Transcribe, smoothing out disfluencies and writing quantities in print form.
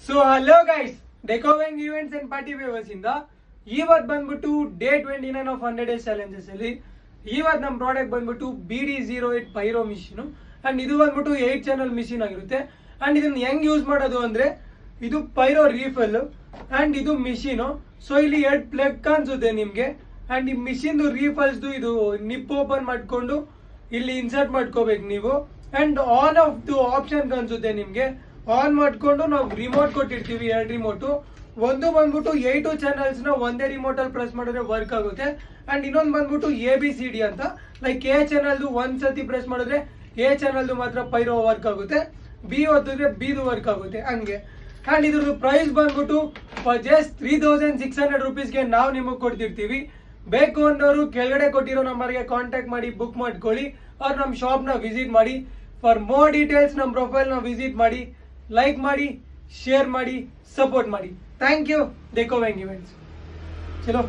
So hello guys, Decoveng events and party wavers ಇಂದ ಇವತ್ತು ಬಂದ್ಬಿಟ್ಟು ಡೇ 29 ಆಫ್ 100 ಡೇಸ್ ಚಾಲೆಂಜಸ್ ಅಲ್ಲಿ ಇವತ್ತು ನಮ್ಮ ಪ್ರಾಡಕ್ಟ್ ಬಂದ್ಬಿಟ್ಟು BD08 ಪೈರೋ ಮಿಷಿನ್ ಅಂಡ್ ಇದು ಬಂದ್ಬಿಟ್ಟು 8 ಚಾನಲ್ ಮಿಷಿನ್ ಆಗಿರುತ್ತೆ. ಅಂಡ್ ಇದನ್ನ ಹೆಂಗ್ ಯೂಸ್ ಮಾಡೋದು ಅಂದ್ರೆ ಇದು ಪೈರೋ ರೀಫಿಲ್ ಅಂಡ್ ಇದು ಮಿಷಿನ್. ಸೊ ಇಲ್ಲಿ 2 ಪ್ಲಗ್ ಕಾಣಿಸುತ್ತೆ ನಿಮ್ಗೆ. ಅಂಡ್ ಈ ಮಿಷಿನ್ ರೀಫಲ್ಸ್ ಇದು ನಿಪ್ ಓಪನ್ ಮಾಡ್ಕೊಂಡು ಇಲ್ಲಿ ಇನ್ಸರ್ಟ್ ಮಾಡ್ಕೋಬೇಕು ನೀವು. ಅಂಡ್ ಆನ್ ಆಫ್ ಆಪ್ಷನ್ ಕಾಣಿಸುತ್ತೆ ನಿಮ್ಗೆ. ಆನ್ ಮಾಡ್ಕೊಂಡು ನಾವು ರಿಮೋಟ್ ಕೊಟ್ಟಿರ್ತೀವಿ, 2 ರಿಮೋಟು. ಒಂದು ಬಂದ್ಬಿಟ್ಟು 8 ಚಾನಲ್ಸ್ ನ ಒಂದೇ ರಿಮೋಟ್ ಅಲ್ಲಿ ಪ್ರೆಸ್ ಮಾಡಿದ್ರೆ ವರ್ಕ್ ಆಗುತ್ತೆ. ಅಂಡ್ ಇನ್ನೊಂದು ಬಂದ್ಬಿಟ್ಟು ABCD ಅಂತ, ಲೈಕ್ A ಚಾನಲ್ದು ಒಂದ್ಸತಿ ಪ್ರೆಸ್ ಮಾಡಿದ್ರೆ A ಚಾನಲ್ದು ಮಾತ್ರ ಪೈರೋ ವರ್ಕ್ ಆಗುತ್ತೆ, B ಒತ್ತಿದ್ರೆ Bದು ವರ್ಕ್ ಆಗುತ್ತೆ ಹಂಗೆ. ಅಂಡ್ ಇದ್ರದ್ದು ಪ್ರೈಸ್ ಬಂದ್ಬಿಟ್ಟು ಜಸ್ಟ್ 3600 ರುಪೀಸ್ಗೆ ನಾವು ನಿಮಗೆ ಕೊಡ್ತಿರ್ತೀವಿ. ಬೇಕು ಅನ್ನೋರು ಕೆಳಗಡೆ ಕೊಟ್ಟಿರೋ ನಂಬರ್ಗೆ ಕಾಂಟ್ಯಾಕ್ಟ್ ಮಾಡಿ ಬುಕ್ ಮಾಡ್ಕೊಳ್ಳಿ, ಅವ್ರು ನಮ್ಮ ಶಾಪ್ನ ವಿಸಿಟ್ ಮಾಡಿ. ಫಾರ್ ಮೋರ್ ಡೀಟೇಲ್ಸ್ ನಮ್ಮ ಪ್ರೊಫೈಲ್ನ ವಿಸಿಟ್ ಮಾಡಿ, ಲೈಕ್ ಮಾಡಿ, ಶೇರ್ ಮಾಡಿ, ಸಪೋರ್ಟ್ ಮಾಡಿ. Thank you Decoveng events. ಚಲೋ.